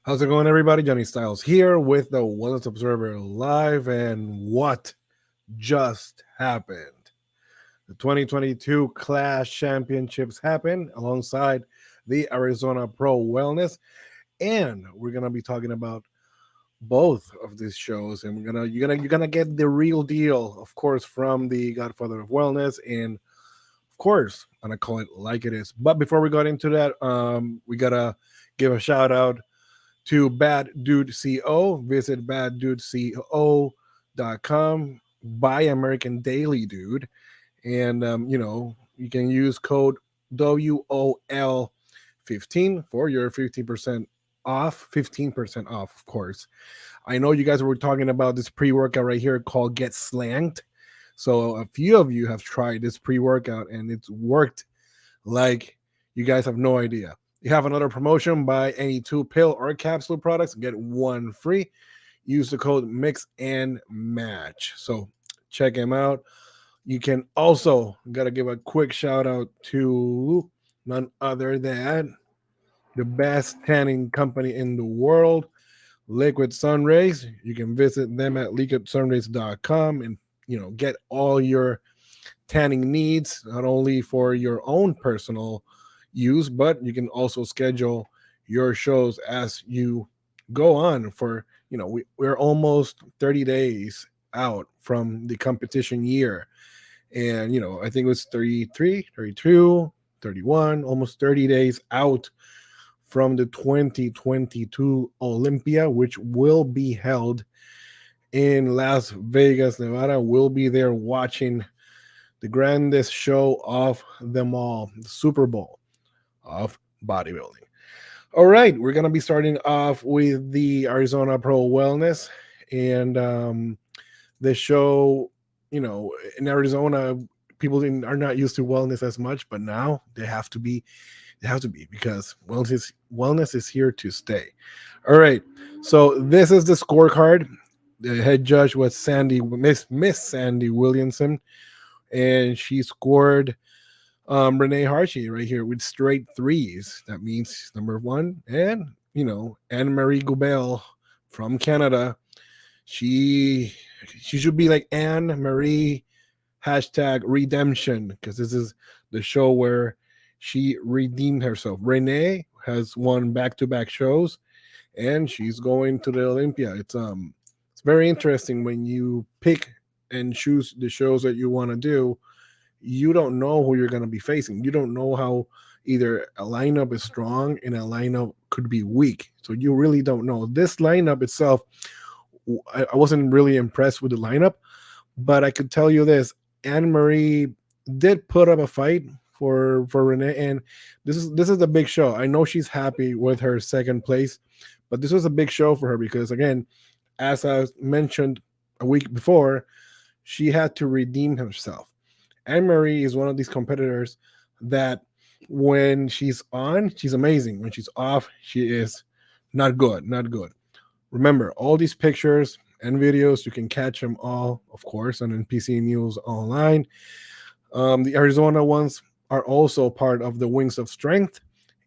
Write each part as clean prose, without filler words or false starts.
How's it going, everybody? Johnny Styles here with the Wellness Observer Live. And what just happened? The 2022 Clash Championships happened alongside the Arizona Pro Wellness. And we're going to be talking about both of these shows. And you're gonna get the real deal, of course, from the Godfather of Wellness. And of course, I'm gonna call it like it is. But before we got into that, we gotta give a shout out to Bad Dude CO. Visit baddudeco.com. Buy American Daily Dude. And, you can use code WOL15 for your 15% off. 15% off, of course. I know you guys were talking about this pre workout right here called Get Slanked. So a few of you have tried this pre workout and it's worked like you guys have no idea. You have another promotion: buy any 2 pill or capsule products, get one free. Use the code mix and match. So check them out. You can also gotta give a quick shout out to none other than the best tanning company in the world, Liquid Sunrays. You can visit them at liquidsunrays.com and get all your tanning needs, not only for your own personal use, but you can also schedule your shows as you go on. For we're almost 30 days out from the competition year, and I think it was 33, 32, 31, almost 30 days out from the 2022 Olympia, which will be held in Las Vegas, Nevada. We'll be there watching the grandest show of them all, the Super Bowl of bodybuilding. All right, we're going to be starting off with the Arizona Pro Wellness. And the show, in Arizona, people are not used to wellness as much, but now they have to be. They have to be, because wellness is here to stay. All right, so this is the scorecard. The head judge was Miss Sandy Williamson, and she scored Renee Harshey right here with straight threes. That means number one. And, Anne Marie Goubel from Canada. She should be like Anne Marie hashtag redemption, because this is the show where she redeemed herself. Renee has won back-to-back shows, and she's going to the Olympia. It's very interesting when you pick and choose the shows that you want to do. You don't know who you're going to be facing. You don't know how either a lineup is strong and a lineup could be weak. So you really don't know. This lineup itself, I wasn't really impressed with the lineup, but I could tell you this: Anne Marie did put up a fight for Renee, and this is the big show. I know she's happy with her second place, but this was a big show for her because, again, as I mentioned a week before, she had to redeem herself. Anne Marie is one of these competitors that when she's on, she's amazing. When she's off, she is not good, not good. Remember, all these pictures and videos, you can catch them all, of course, on NPC News Online. The Arizona ones are also part of the Wings of Strength,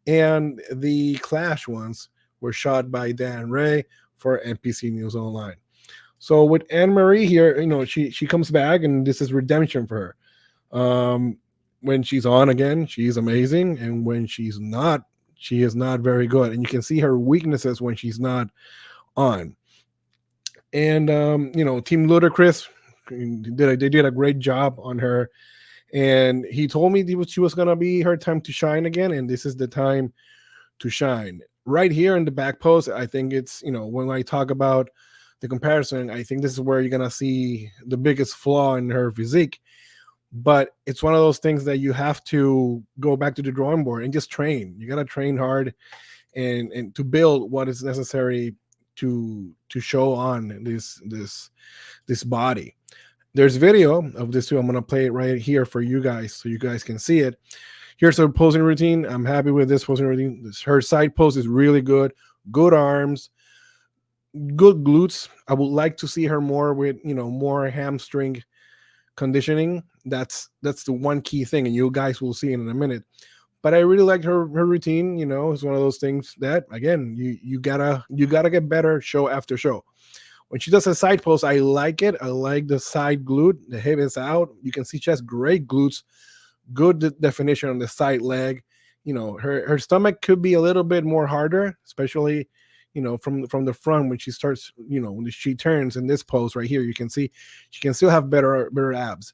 and the Clash ones were shot by Dan Ray for NPC News Online. So with Anne Marie here, she comes back, and this is redemption for her. When she's on again, she's amazing, and when she's not, she is not very good. And you can see her weaknesses when she's not on. And Team Ludacris, they did a great job on her, and he told me she was gonna be her time to shine again, and this is the time to shine. Right here in the back post, I think it's, when I talk about the comparison, I think this is where you're gonna see the biggest flaw in her physique. But it's one of those things that you have to go back to the drawing board and just train. You gotta train hard and to build what is necessary to show on this body. There's video of this too. I'm gonna play it right here for you guys so you guys can see it. Here's her posing routine. I'm happy with this posing routine. Her side pose is really good. Good arms, good glutes. I would like to see her more with more hamstring conditioning. That's the one key thing, and you guys will see it in a minute. But I really liked her routine. You know, it's one of those things that again you gotta get better show after show. When she does a side pose, I like it. I like the side glute. The hip is out. You can see she has great glutes, good definition on the side leg. You know, her stomach could be a little bit more harder, especially from the front when she starts. When she turns in this pose right here, you can see she can still have better abs.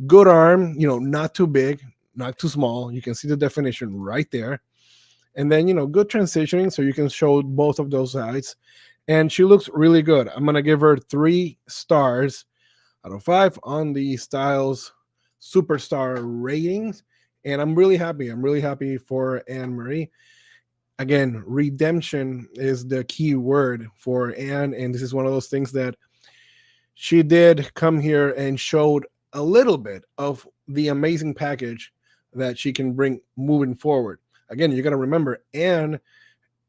Good arm. Not too big, not too small. You can see the definition right there. And then good transitioning, so you can show both of those sides. And she looks really good. I'm gonna give her 3 stars out of 5 on the Styles Superstar ratings. And I'm really happy. I'm really happy for Anne Marie. Again, redemption is the key word for Anne. And this is one of those things that she did come here and showed a little bit of the amazing package that she can bring moving forward. Again, you got to remember, Anne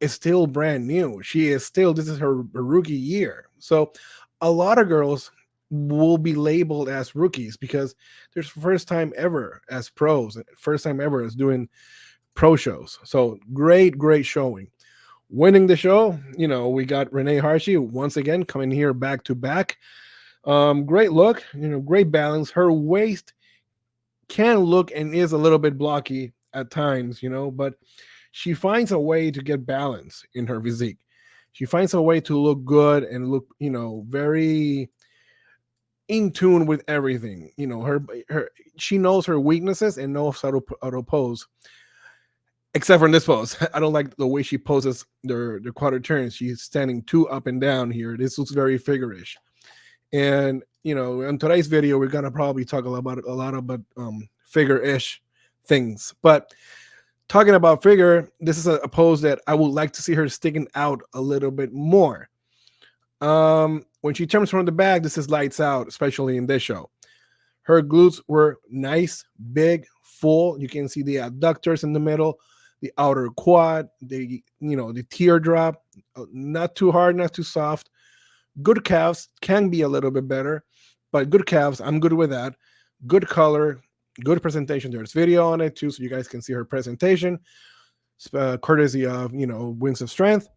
is still brand new. This is her rookie year. So a lot of girls will be labeled as rookies because there's first time ever as pros, first time ever as doing pro shows. So great showing. Winning the show, we got Renee Harshi once again coming here back to back. Great look, great balance. Her waist can look and is a little bit blocky at times, but she finds a way to get balance in her physique. She finds a way to look good and look, very in tune with everything. Her she knows her weaknesses and knows how to pose. Except for in this pose, I don't like the way she poses the quarter turns. She's standing too up and down here. This looks very figure-ish. And in today's video, we're gonna probably talk a lot about figure-ish things. But talking about figure, this is a pose that I would like to see her sticking out a little bit more. When she turns from the back, this is lights out, especially in this show. Her glutes were nice, big, full. You can see the adductors in the middle, the outer quad, the teardrop, not too hard, not too soft. Good calves can be a little bit better, but good calves, I'm good with that. Good color, good presentation. There's video on it too, so you guys can see her presentation, courtesy of Wings of Strength.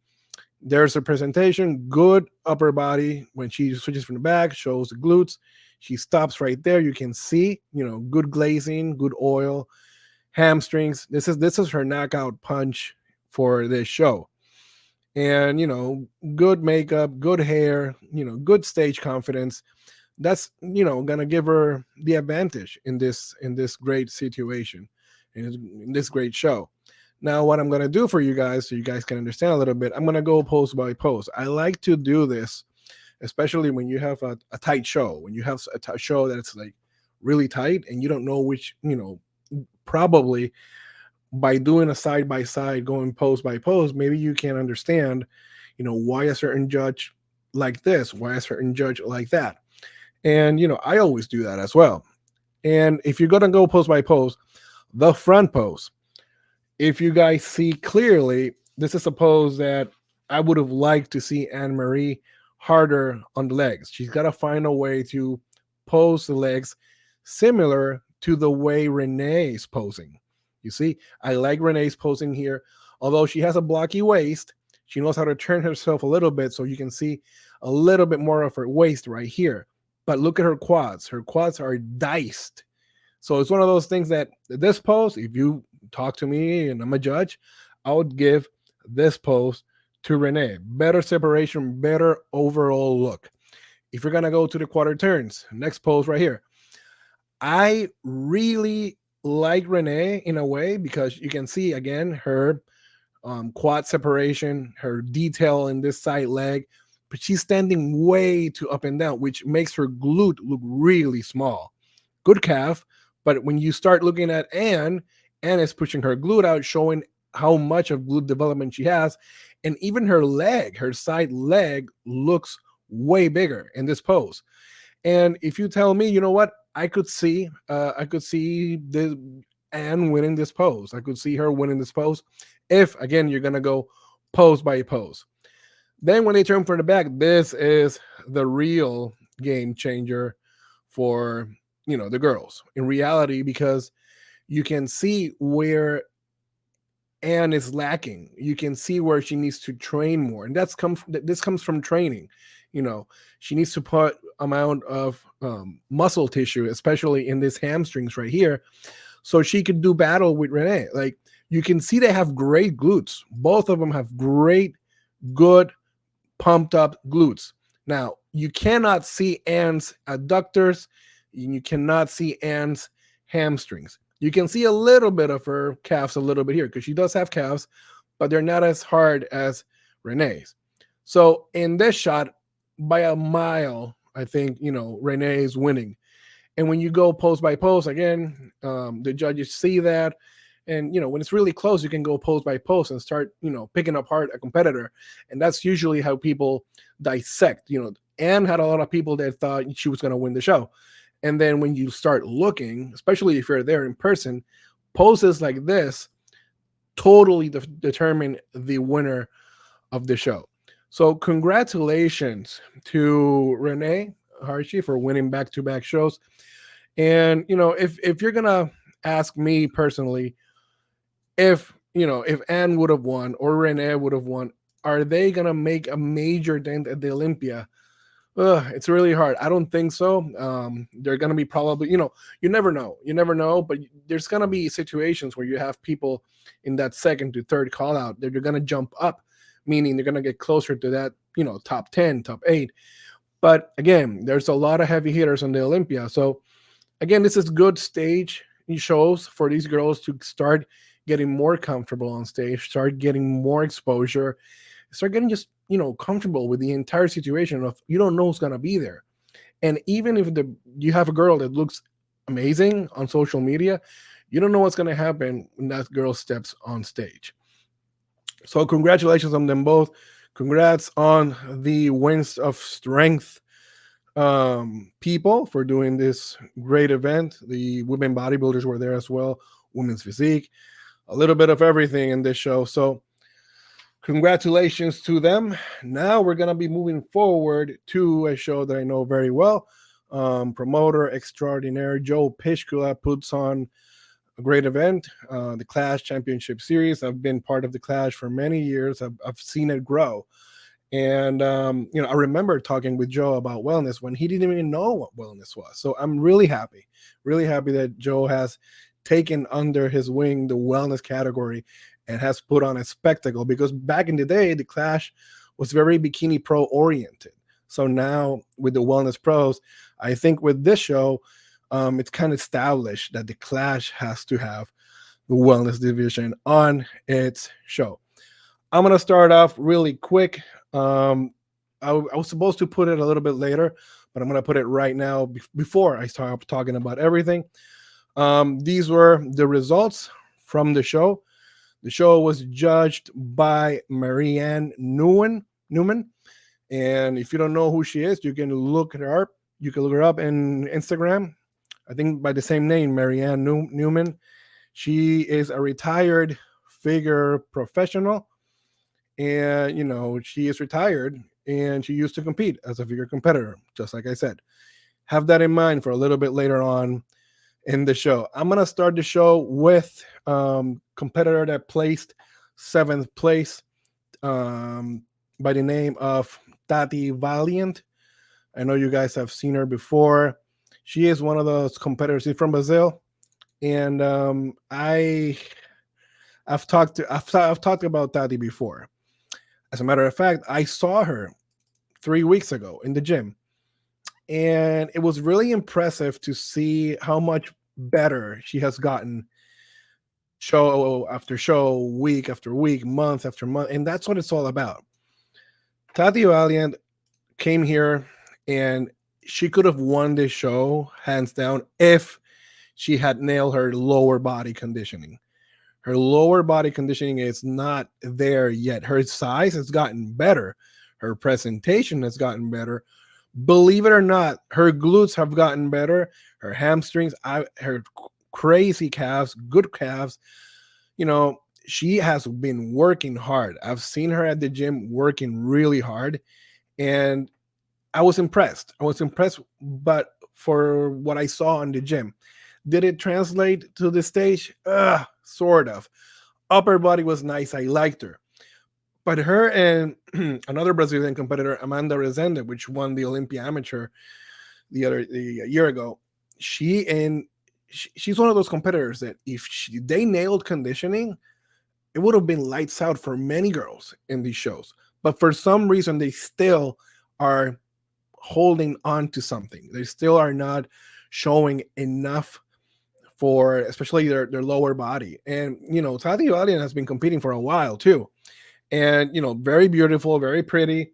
There's a presentation. Good upper body. When she switches from the back, shows the glutes. She stops right there. You can see, good glazing, good oil, hamstrings. This is her knockout punch for this show. And good makeup, good hair, good stage confidence. That's gonna give her the advantage in this great situation, in this great show. Now, what I'm gonna do for you guys, so you guys can understand a little bit, I'm gonna go pose by pose. I like to do this, especially when you have a tight show, when you have a show that's like really tight, and you don't know which, probably by doing a side by side, going pose by pose, maybe you can understand, why a certain judge like this, why a certain judge like that. And I always do that as well. And if you're gonna go pose by pose, the front pose, if you guys see clearly, this is a pose that I would have liked to see Anne Marie harder on the legs. She's got to find a way to pose the legs similar to the way Renee is posing. You see, I like Renee's posing here. Although she has a blocky waist, she knows how to turn herself a little bit so you can see a little bit more of her waist right here. But look at her quads. Her quads are diced. So it's one of those things that this pose, if you talk to me and I'm a judge, I would give this pose to Renee. Better separation, better overall look. If you're going to go to the quarter turns, next pose right here. I really like Renee in a way because you can see again her quad separation, her detail in this side leg, but she's standing way too up and down, which makes her glute look really small. Good calf, but when you start looking at Anne is pushing her glute out, showing how much of glute development she has, and even her leg, her side leg looks way bigger in this pose. And if you tell me, you know what, I could see the Anne winning this pose. I could see her winning this pose if, again, you're gonna go pose by pose. Then when they turn for the back, this is the real game changer for the girls in reality, because you can see where Anne is lacking. You can see where she needs to train more, and this comes from training. You know, she needs to put amount of muscle tissue, especially in these hamstrings right here, so she could do battle with Renee. Like, you can see they have great glutes. Both of them have great, good, pumped up glutes. Now, you cannot see Anne's adductors, and you cannot see Anne's hamstrings. You can see a little bit of her calves a little bit here because she does have calves, but they're not as hard as Renee's. So in this shot, by a mile, I think, Renee is winning. And when you go post by post, again, the judges see that. And, when it's really close, you can go post by post and start, picking apart a competitor. And that's usually how people dissect. Anne had a lot of people that thought she was going to win the show. And then when you start looking, especially if you're there in person, poses like this totally determine the winner of the show. So congratulations to Renee Harshi for winning back-to-back shows. And, if you're going to ask me personally, if Anne would have won or Renee would have won, are they going to make a major dent at the Olympia? It's really hard. I don't think so. They're going to be probably, you never know. You never know, but there's going to be situations where you have people in that second to third call out that you're going to jump up, meaning they're going to get closer to that, top 10, top 8. But again, there's a lot of heavy hitters on the Olympia. So again, this is good stage shows for these girls to start getting more comfortable on stage, start getting more exposure, start getting just comfortable with the entire situation of you don't know who's gonna be there. And even if you have a girl that looks amazing on social media, you don't know what's gonna happen when that girl steps on stage. So congratulations on them both. Congrats on the Wings of Strength people for doing this great event. The women bodybuilders were there as well, women's physique, a little bit of everything in this show. So congratulations to them. Now we're going to be moving forward to a show that I know very well. Promoter extraordinaire Joe Pishkula puts on a great event, the Clash Championship Series. I've been part of the Clash for many years. I've seen it grow. And, I remember talking with Joe about wellness when he didn't even know what wellness was. So I'm really happy that Joe has taken under his wing the wellness category and has put on a spectacle, because back in the day, the Clash was very Bikini Pro oriented. So now with the Wellness Pros, I think with this show, it's kind of established that the Clash has to have the wellness division on its show. I'm going to start off really quick. I was supposed to put it a little bit later, but I'm going to put it right now before I start talking about everything. These were the results from the show. The show was judged by Marianne Newman. And if you don't know who she is, you can look her up. You can look her up in Instagram, I think by the same name, Marianne Newman. She is a retired figure professional. And, she is retired and she used to compete as a figure competitor, just like I said. Have that in mind for a little bit later on in the show. I'm going to start the show with competitor that placed 7th place by the name of Tati Valiant. I know you guys have seen her before. She is one of those competitors. She's from Brazil. And I've talked about Tati before. As a matter of fact, I saw her 3 weeks ago in the gym. And it was really impressive to see how much better she has gotten show after show, week after week, month after month. And that's what it's all about. Tati Valiant came here and she could have won this show hands down if she had nailed her lower body conditioning. Her lower body conditioning is not there yet. Her size has gotten better. Her presentation has gotten better. Believe it or not, her glutes have gotten better. Her hamstrings, her crazy calves, good calves. She has been working hard. I've seen her at the gym working really hard. And I was impressed. But for what I saw in the gym, did it translate to the stage? Sort of. Upper body was nice. I liked her. But her and another Brazilian competitor, Amanda Rezende, which won the Olympia Amateur a year ago, she and she's one of those competitors that if they nailed conditioning, it would have been lights out for many girls in these shows. But for some reason, they still are holding on to something. They still are not showing enough for especially their lower body. And Tati Valiant has been competing for a while too. And very beautiful, very pretty.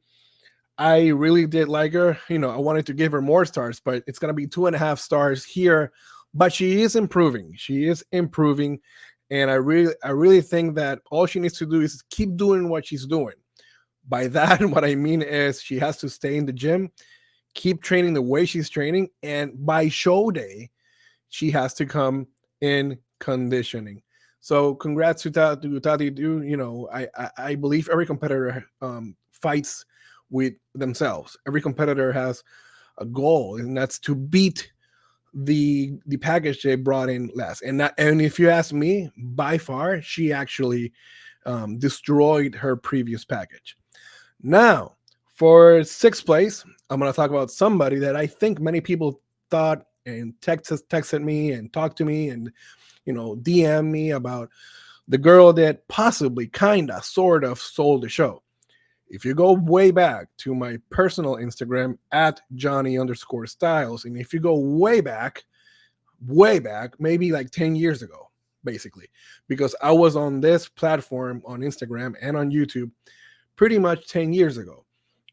I really did like her. I wanted to give her more stars, but it's gonna be 2.5 stars here. But she is improving. She is improving. And I really think that all she needs to do is keep doing what she's doing. By that, what I mean is she has to stay in the gym, keep training the way she's training, and by show day, she has to come in conditioning. So congrats to Tati. I believe every competitor fights with themselves. Every competitor has a goal, and that's to beat the package they brought in last. And if you ask me, by far, she actually destroyed her previous package. Now, for sixth place, I'm going to talk about somebody that I think many people thought and texted me and talked to me and DM me about the girl that possibly, kinda, sort of sold the show. If you go way back to my personal Instagram at Johnny_Styles, and if you go way back, maybe like 10 years ago, basically, because I was on this platform on Instagram and on YouTube pretty much 10 years ago.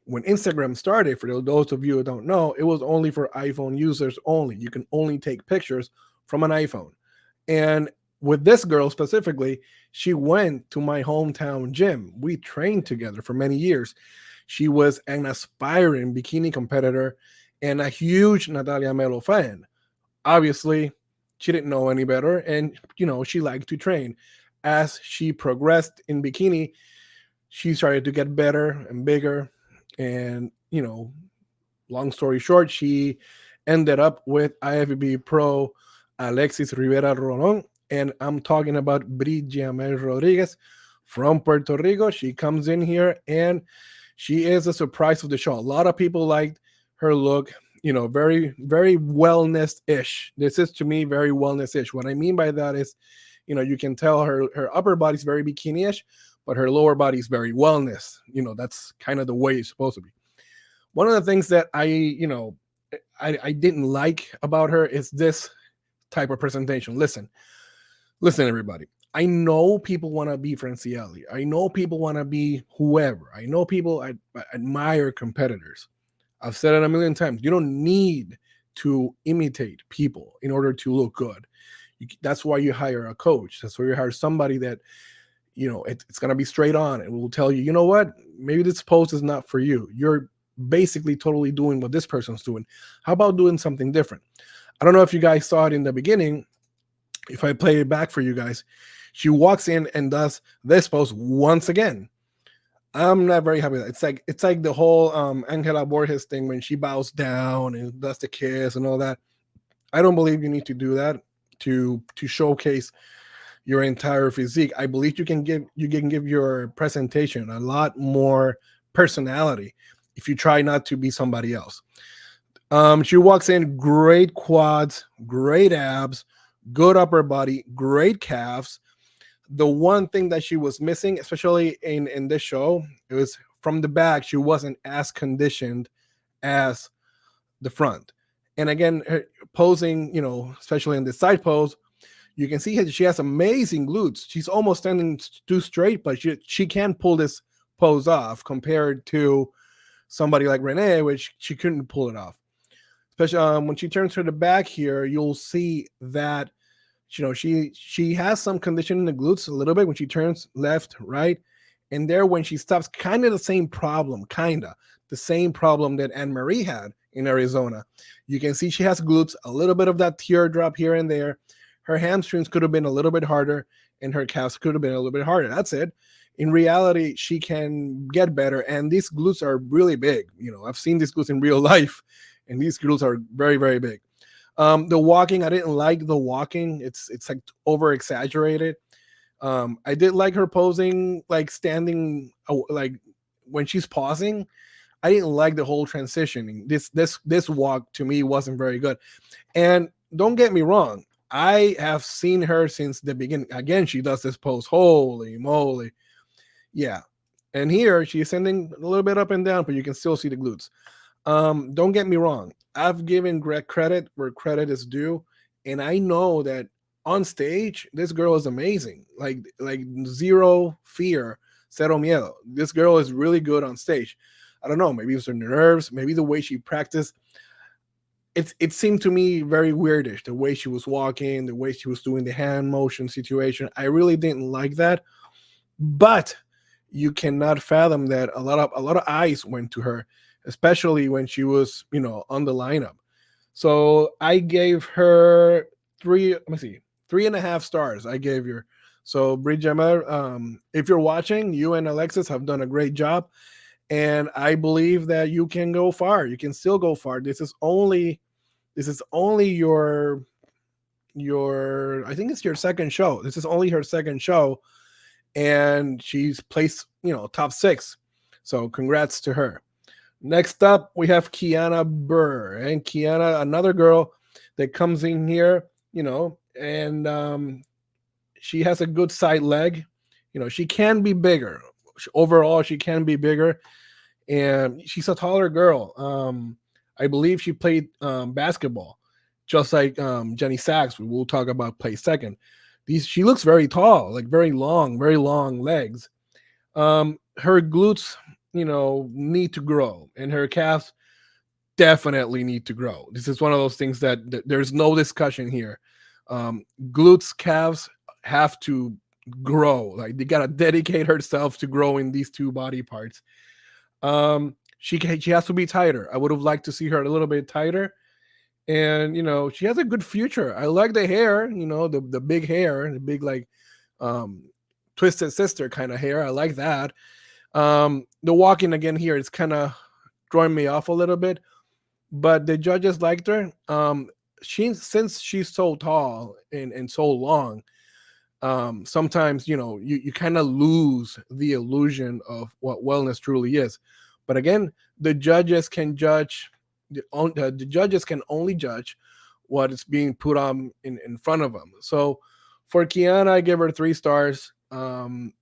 When Instagram started, for those of you who don't know, it was only for iPhone users only. You can only take pictures from an iPhone. And with this girl specifically, she went to my hometown gym. We trained together for many years. She was an aspiring bikini competitor and a huge Natalia Melo fan. Obviously, she didn't know any better, and she liked to train. As she progressed in bikini, she started to get better and bigger, and long story short, she ended up with IFBB Pro Alexis Rivera Rolon, and I'm talking about Bridget Rodriguez from Puerto Rico. She comes in here and she is a surprise of the show. A lot of people liked her look, very, very wellness-ish. This is to me very wellness-ish. What I mean by that is, you can tell her upper body's very bikini-ish, but her lower body is very wellness. That's kind of the way it's supposed to be. One of the things that I didn't like about her is this type of presentation. Listen, everybody. I know people want to be Francielli. I know people want to be whoever. I know people admire competitors. I've said it a million times. You don't need to imitate people in order to look good. That's why you hire a coach. That's why you hire somebody that, it's going to be straight on and will tell you, you know what, maybe this post is not for you. You're basically totally doing what this person's doing. How about doing something different? I don't know if you guys saw it in the beginning. If I play it back for you guys, she walks in and does this pose once again. I'm not very happy with that. It's like the whole Angela Borges thing when she bows down and does the kiss and all that. I don't believe you need to do that to showcase your entire physique. I believe you can give your presentation a lot more personality if you try not to be somebody else. She walks in, great quads, great abs, good upper body, great calves. The one thing that she was missing, especially in this show, it was from the back, she wasn't as conditioned as the front. And again, her posing, especially in the side pose, you can see she has amazing glutes. She's almost standing too straight, but she can pull this pose off compared to somebody like Renee, which she couldn't pull it off. Especially when she turns to the back here, you'll see that she has some condition in the glutes a little bit when she turns left, right, and there when she stops, kind of the same problem that Anne Marie had in Arizona. You can see she has glutes, a little bit of that teardrop here and there. Her hamstrings could have been a little bit harder, and her calves could have been a little bit harder. That's it. In reality, she can get better, and these glutes are really big. I've seen these glutes in real life, and these glutes are very, very big. The walking, I didn't like the walking. It's like over exaggerated. I did like her posing, like standing, like when she's pausing. I didn't like the whole transitioning. This walk to me wasn't very good. And don't get me wrong, I have seen her since the beginning. Again, she does this pose. Holy moly. Yeah. And here she's sending a little bit up and down, but you can still see the glutes. Don't get me wrong. I've given Greg credit where credit is due, and I know that on stage, this girl is amazing. Like zero fear, cero miedo. This girl is really good on stage. I don't know. Maybe it's her nerves. Maybe the way she practiced. It seemed to me very weirdish. The way she was walking, the way she was doing the hand motion situation. I really didn't like that. But you cannot fathom that a lot of eyes went to her, especially when she was, on the lineup. So I gave her three. Let me see, 3.5 stars. I gave her. So Bridgemmer, if you're watching, you and Alexis have done a great job, and I believe that you can go far. You can still go far. This is only your I think it's your second show. This is only her second show, and she's placed, top 6. So congrats to her. Next up, we have Kiana Burr, and Kiana, another girl that comes in here, and she has a good side leg. She can be bigger. Overall, she can be bigger, and she's a taller girl. I believe she played basketball, just like Jenny Sachs. We will talk about play second. She looks very tall, like very long legs. Her glutes, need to grow, and her calves definitely need to grow. This is one of those things that there's no discussion here. Glutes, calves have to grow. Like they gotta dedicate herself to growing these two body parts. She has to be tighter. I would have liked to see her a little bit tighter. And she has a good future. I like the hair, the big hair, the big like twisted sister kind of hair. I like that. The walking again here is kind of throwing me off a little bit, but the judges liked her. Since she's so tall and so long, sometimes you kind of lose the illusion of what wellness truly is. But again, the judges can judge. The judges can only judge what is being put on in front of them. So for Kiana, I give her 3 stars. I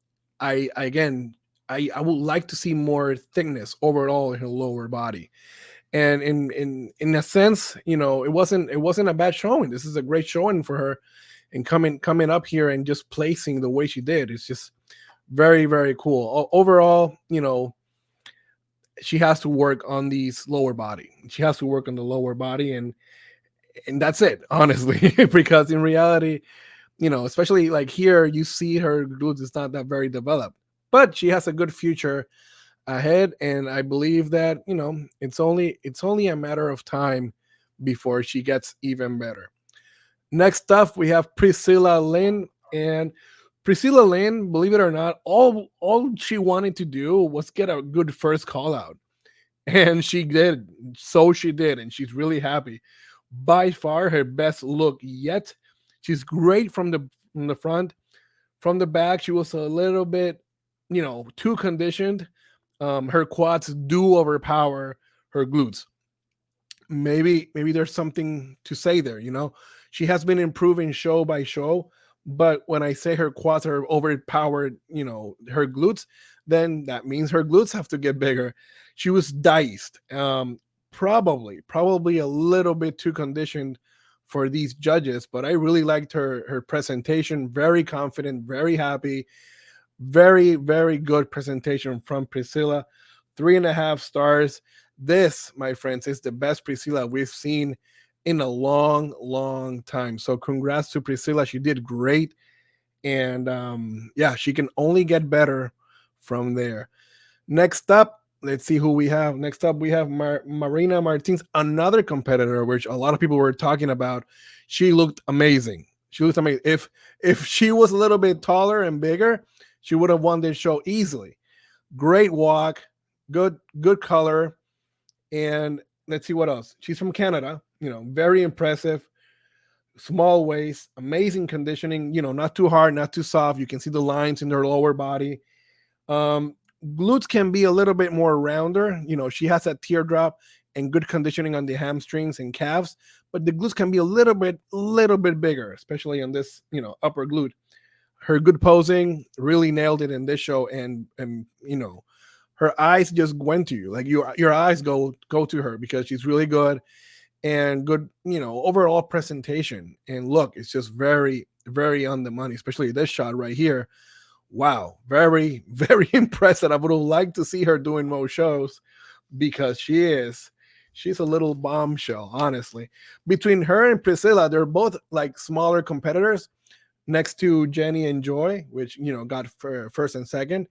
would like to see more thickness overall in her lower body. And in a sense, it wasn't a bad showing. This is a great showing for her, and coming up here and just placing the way she did. It's just very, very cool. Overall, she has to work on these lower body. She has to work on the lower body, and that's it, honestly. Because in reality, especially like here, you see her glutes is not that very developed, but she has a good future ahead, and I believe that it's only a matter of time before she gets even better. Next up, we have Priscilla Lynn, and Priscilla Lynn, believe it or not, all she wanted to do was get a good first call out, and she did. So she did, and she's really happy. By far, her best look yet. She's great from the front. From the back, she was a little bit, too conditioned. Her quads do overpower her glutes. Maybe there's something to say there. She has been improving show by show, but when I say her quads are overpowered, her glutes, then that means her glutes have to get bigger. She was diced. Probably a little bit too conditioned for these judges, but I really liked her presentation. Very confident, very happy, very, very good presentation from Priscilla. 3.5 stars. This, my friends, is the best Priscilla we've seen in a long, long time. So congrats to Priscilla. She did great. And yeah, she can only get better from there. Next up, let's see who we have. Next up, we have Marina Martins, another competitor, which a lot of people were talking about. She looked amazing. She looked amazing. If she was a little bit taller and bigger, she would have won this show easily. Great walk, good color, and let's see what else. She's from Canada. Very impressive. small waist, amazing conditioning, not too hard, not too soft. You can see the lines in her lower body. Um, Glutes can be a little bit more rounder. She has that teardrop and good conditioning on the hamstrings and calves, but the glutes can be a little bit bigger, especially on this, upper glute. Her good posing really nailed it in this show, and her eyes just went to you. Like your eyes go to her because she's really good and good, overall presentation and look. It's just very, very on the money, especially this shot right here. Wow, very, very impressed. I would have liked to see her doing more shows because she's a little bombshell, honestly. Between her and Priscilla, they're both like smaller competitors next to Jenny and Joy, which got first and second.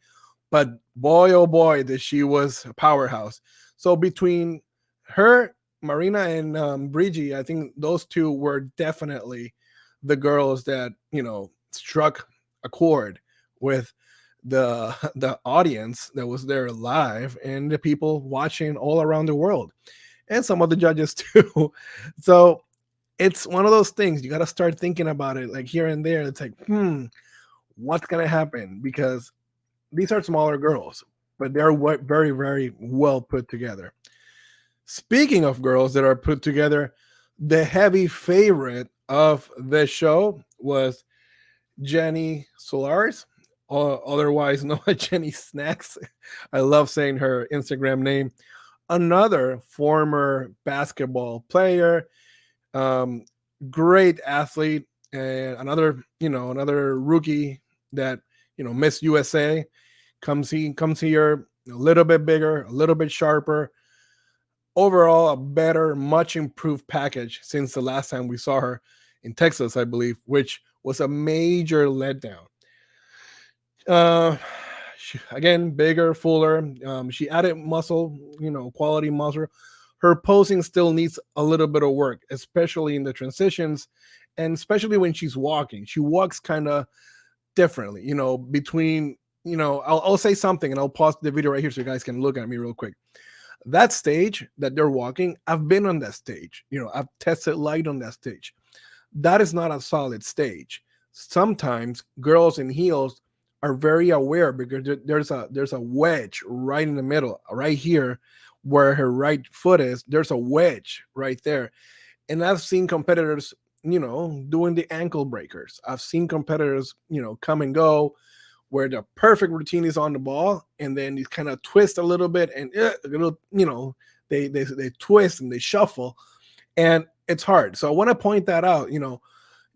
But boy, oh boy, that she was a powerhouse. So between her, Marina, and Brigi, I think those two were definitely the girls that struck a chord with the audience that was there live and the people watching all around the world, and some of the judges too. So it's one of those things you got to start thinking about it, like here and there. It's like, what's gonna happen? Because these are smaller girls, but they're very, very well put together. Speaking of girls that are put together, the heavy favorite of the show was Jenny Solaris, otherwise known as Jenny Snacks. I love saying her Instagram name. Another former basketball player, um, great athlete, and another rookie that Miss USA comes here a little bit bigger, a little bit sharper. Overall, a better, much improved package since the last time we saw her in Texas, I believe, which was a major letdown. Uh, again, bigger, fuller. She added muscle, quality muscle. Her posing still needs a little bit of work, especially in the transitions, and especially when she's walking. She walks kind of differently, between, I'll say something and I'll pause the video right here so you guys can look at me real quick. That stage that they're walking, I've been on that stage. I've tested light on that stage. That is not a solid stage. Sometimes girls in heels are very aware because there's a wedge right in the middle, right here where her right foot is. There's a wedge right there. And I've seen competitors, doing the ankle breakers. I've seen competitors, come and go where the perfect routine is on the ball, and then you kind of twist a little bit, and they twist and they shuffle, and it's hard. So I want to point that out.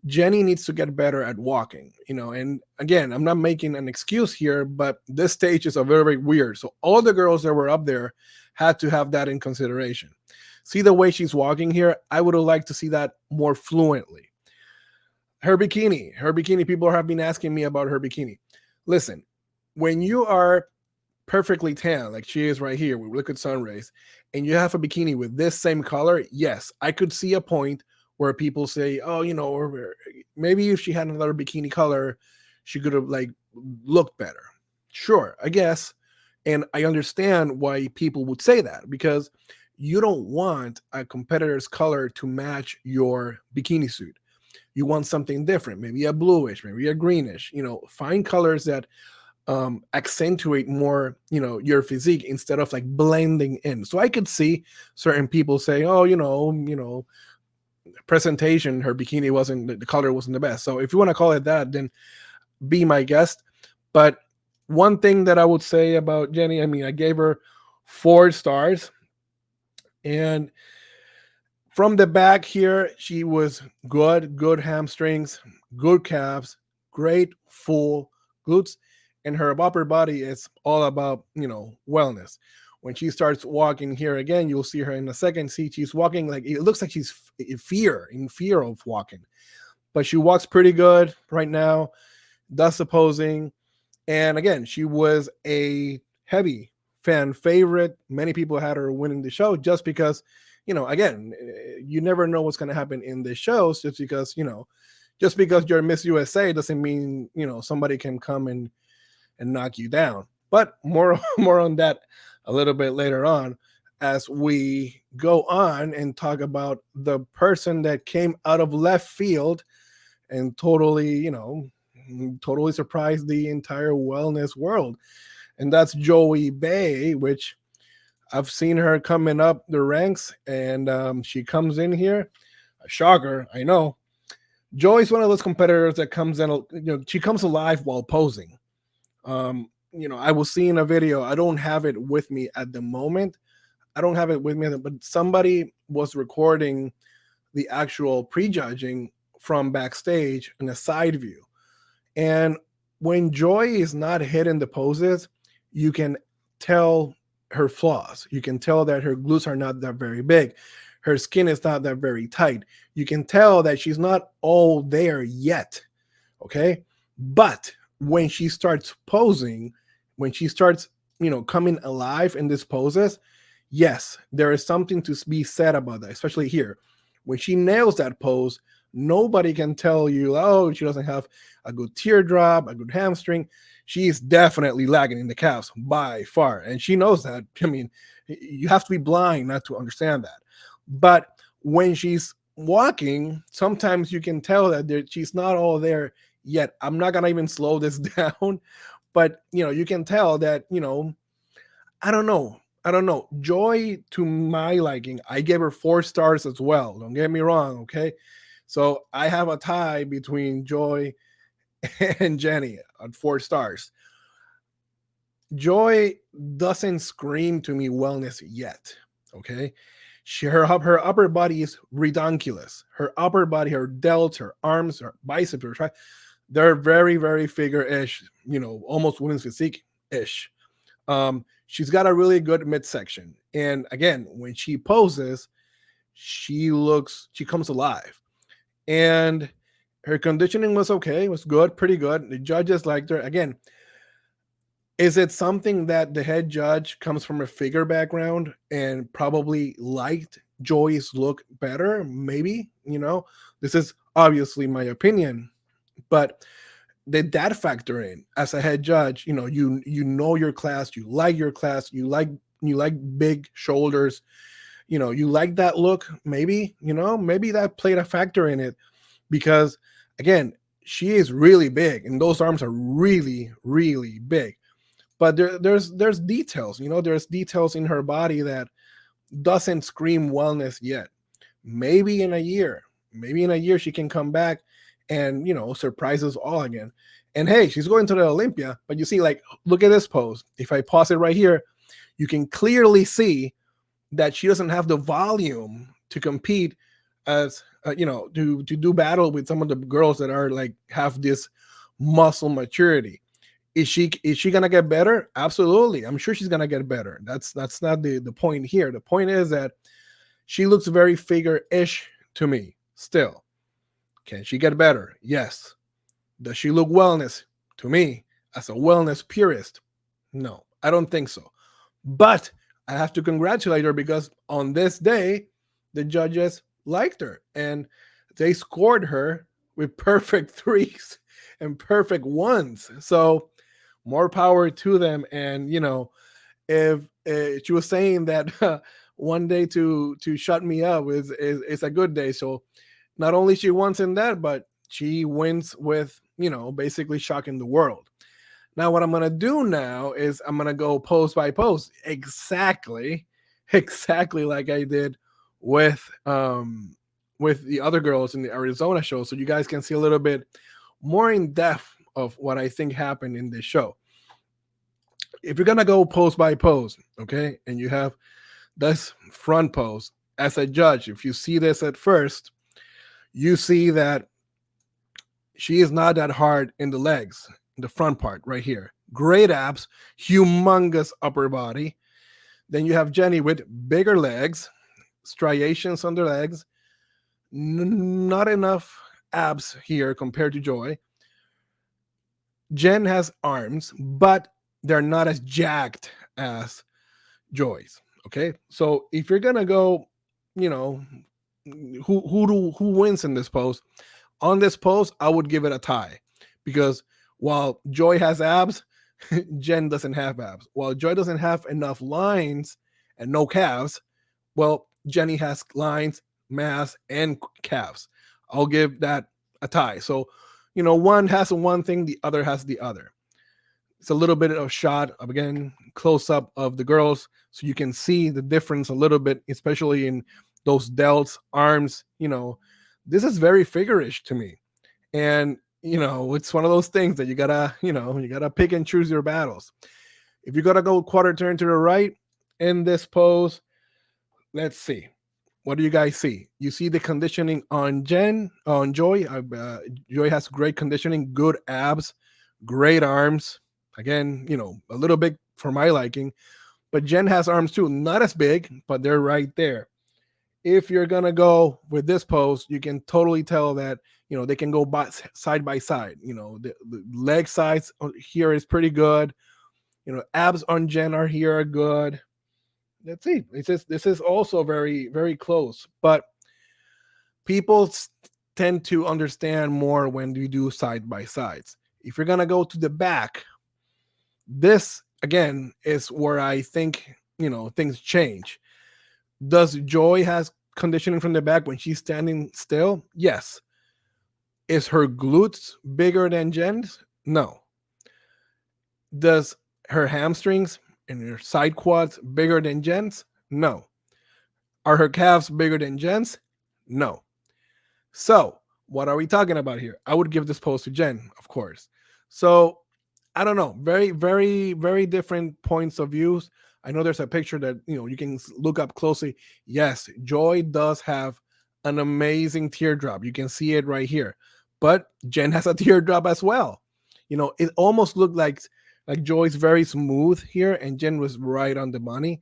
Jenny needs to get better at walking. And again, I'm not making an excuse here, but this stage is a very, very weird. So all the girls that were up there had to have that in consideration. See the way she's walking here? I would have liked to see that more fluently. Her bikini. People have been asking me about her bikini. Listen, when you are perfectly tan, like she is right here with liquid sun rays, and you have a bikini with this same color, yes, I could see a point where people say, oh, or maybe if she had another bikini color, she could have like looked better. Sure, I guess. And I understand why people would say that, because you don't want a competitor's color to match your bikini suit. You want something different, maybe a bluish, maybe a greenish. Find colors that accentuate more, your physique instead of like blending in. So I could see certain people say, oh, presentation, her bikini wasn't, the color wasn't the best. So if you want to call it that, then be my guest. But one thing that I would say about Jenny, I gave her 4 stars, and from the back here, she was good hamstrings, good calves, great full glutes, and her upper body is all about, wellness. When she starts walking here again, you'll see her in a second. See, she's walking like it looks like she's in fear of walking, but she walks pretty good right now. Does the posing, and again, she was a heavy fan favorite. Many people had her winning the show just because, again, you never know what's going to happen in the shows. Just because you're Miss USA doesn't mean somebody can come and knock you down. But more more on that a little bit later on. as we go on and talk about the person that came out of left field and totally, totally surprised the entire wellness world. And that's Joey Bay, which I've seen her coming up the ranks, and she comes in here. A shocker, I know. Joey's one of those competitors that comes in, she comes alive while posing. I was seeing a video. I don't have it with me at the moment. I don't have it with me, but somebody was recording the actual prejudging from backstage in a side view. And when Joy is not hitting the poses, you can tell her flaws. You can tell that her glutes are not that very big. Her skin is not that very tight. You can tell that she's not all there yet. Okay. But when she starts posing, when she starts, coming alive in these poses, yes, there is something to be said about that, especially here. When she nails that pose, nobody can tell you, oh, she doesn't have a good teardrop, a good hamstring. She's definitely lagging in the calves by far. And she knows that. I mean, you have to be blind not to understand that. But when she's walking, sometimes you can tell that she's not all there yet. I'm not going to even slow this down. But, you can tell that, I don't know. Joy, to my liking, I gave her 4 stars as well. Don't get me wrong, okay? So I have a tie between Joy and Jenny at 4 stars. Joy doesn't scream to me wellness yet, okay? Her upper body is redonkulous. Her upper body, her delts, her arms, her biceps, her tri, they're very, very figure-ish, almost women's physique-ish. She's got a really good midsection. And again, when she poses, she comes alive. And her conditioning was okay, was good, pretty good. The judges liked her. Again, is it something that the head judge comes from a figure background and probably liked Joy's look better? Maybe, this is obviously my opinion, but did that factor in as a head judge? You know your class, you like your class, you like big shoulders, you like that look. Maybe that played a factor in it, because again, she is really big and those arms are really, really big. But there's details, there's details in her body that doesn't scream wellness yet. Maybe in a year she can come back and surprise us all again. And hey, she's going to the Olympia, but you see, like, look at this pose. If I pause it right here, you can clearly see that she doesn't have the volume to compete as to do battle with some of the girls that are like have this muscle maturity. Is she gonna get better? Absolutely, I'm sure she's gonna get better. That's not the point here. The point is that she looks very figure-ish to me still. Can she get better? Yes. Does she look wellness to me as a wellness purist? No, I don't think so. But I have to congratulate her, because on this day, the judges liked her and they scored her with perfect 3s and perfect 1s. So more power to them. And, if she was saying that one day to shut me up is a good day. So not only she wins in that, but she wins with, basically shocking the world. Now, what I'm going to do now is I'm going to go pose by pose, exactly like I did with the other girls in the Arizona show, so you guys can see a little bit more in depth of what I think happened in this show. If you're going to go pose by pose, okay, and you have this front pose, as a judge, if you see this at first, you see that she is not that hard in the legs, in the front part right here. Great abs, humongous upper body. Then you have Jenny with bigger legs, striations on the legs, not enough abs here compared to Joy. Jen has arms, but they're not as jacked as Joy's. Okay, so if you're gonna go, who wins in this pose? On this pose, I would give it a tie, because while Joy has abs, Jen doesn't have abs. While Joy doesn't have enough lines and no calves, well, Jenny has lines, mass, and calves. I'll give that a tie. So, one has one thing, the other has the other. It's a little bit of shot of, again, close up of the girls, so you can see the difference a little bit, especially in those delts, arms. This is very figurish to me, and it's one of those things that you gotta pick and choose your battles. If you're gonna go quarter turn to the right in this pose, let's see. What do you guys see? You see the conditioning on Joy. Joy has great conditioning, good abs, great arms. Again, a little big for my liking, but Jen has arms too, not as big, but they're right there. If you're gonna go with this pose, you can totally tell that they can go side by side. The leg size here is pretty good. Abs on Jen are here are good. Let's see. This is also very, very close, but people tend to understand more when you do side by sides. If you're gonna go to the back, this again is where I think things change. Does Joy has conditioning from the back when she's standing still? Yes. Is her glutes bigger than Jen's? No. Does her hamstrings and her side quads bigger than Jen's? No. Are her calves bigger than Jen's? No. So, what are we talking about here? I would give this pose to Jen, of course. So, I don't know. Very, very, very different points of views. I know there's a picture that you can look up closely. Yes, Joy does have an amazing teardrop. You can see it right here. But Jen has a teardrop as well. It almost looked like Joy's very smooth here, and Jen was right on the money.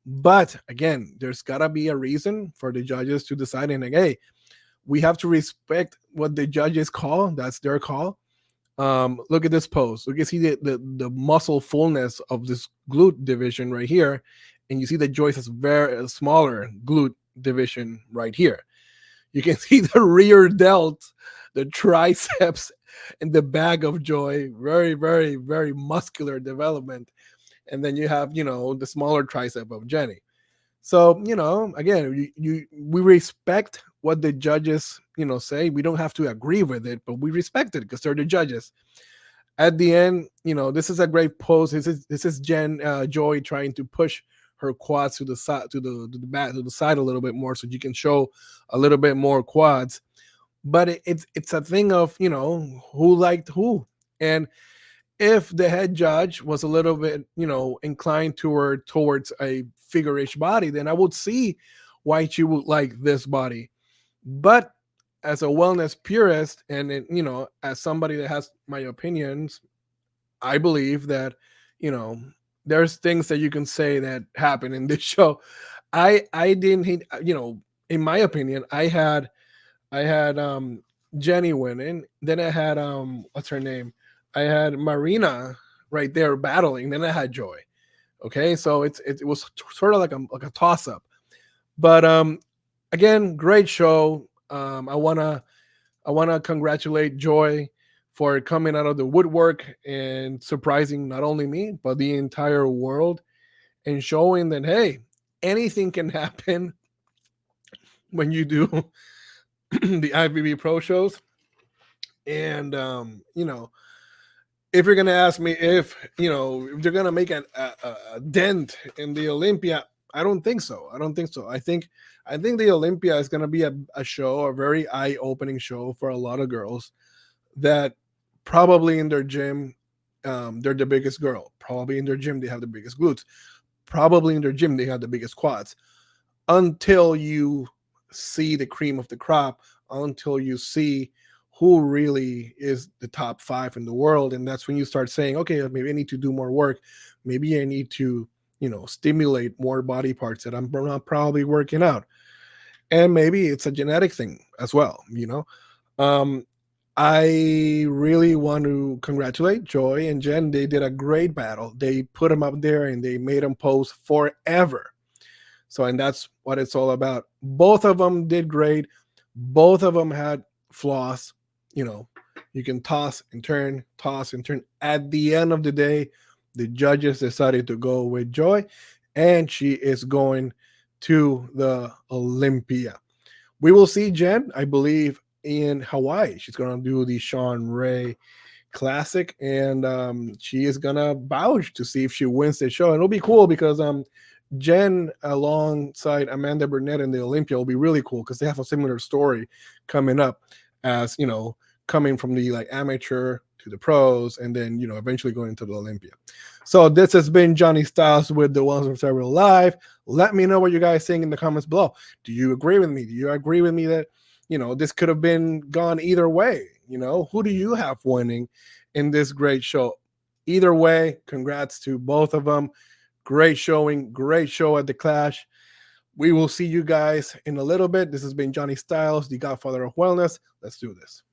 But again, there's gotta be a reason for the judges to decide, and hey, we have to respect what the judges call. That's their call. Look at this pose. You can see the muscle fullness of this glute division right here, and you see that Joyce has very smaller glute division right here. You can see the rear delt, the triceps, and the back of Joy. Very, very, very muscular development. And then you have the smaller tricep of Jenny. So again, we respect what the judges say. We don't have to agree with it, but we respect it because they're the judges. At the end, this is a great pose. This is Joy trying to push her quads to the side, to the back, to the side a little bit more, so you can show a little bit more quads. But it's a thing of who liked who, and if the head judge was a little bit inclined towards a figure-ish body, then I would see why she would like this body. But as a wellness purist, and as somebody that has my opinions, I believe that there's things that you can say that happen in this show. I didn't in my opinion, I had Jenny winning, then I had what's her name, I had Marina right there battling, then I had Joy. Okay, so it was sort of like a toss up. But again, great show. I wanna congratulate Joy for coming out of the woodwork and surprising not only me but the entire world, and showing that hey, anything can happen when you do the IFBB Pro shows. And if you're gonna ask me if if they're gonna make a dent in the Olympia, I don't think so. I think the Olympia is gonna be a show, a very eye-opening show for a lot of girls that probably in their gym, they're the biggest girl. Probably in their gym they have the biggest glutes. Probably in their gym they have the biggest quads. Until you see the cream of the crop, until you see who really is the top 5 in the world, and that's when you start saying, okay, maybe I need to do more work. Maybe I need to stimulate more body parts that I'm not probably working out. And maybe it's a genetic thing as well. I really want to congratulate Joy and Jen. They did a great battle. They put them up there and they made them pose forever. So, and that's what it's all about. Both of them did great. Both of them had flaws. You can toss and turn, toss and turn. At the end of the day, the judges decided to go with Joy. and she is going to the Olympia. We will see Jen, I believe, in Hawaii. She's going to do the Sean Ray Classic, and she is going to vouch to see if she wins the show. And it'll be cool because Jen alongside Amanda Burnett in the Olympia will be really cool because they have a similar story coming up, as you know, coming from the like amateur to the pros, and then eventually going into the Olympia. So this has been Johnny Styles with the Ones from Several Live. Let me know what you guys think in the comments below. Do you agree with me? Do you agree with me that this could have been gone either way? Who do you have winning in this great show? Either way, congrats to both of them. Great showing, great show at the Clash. We will see you guys in a little bit. This has been Johnny Styles, the Godfather of Wellness. Let's do this.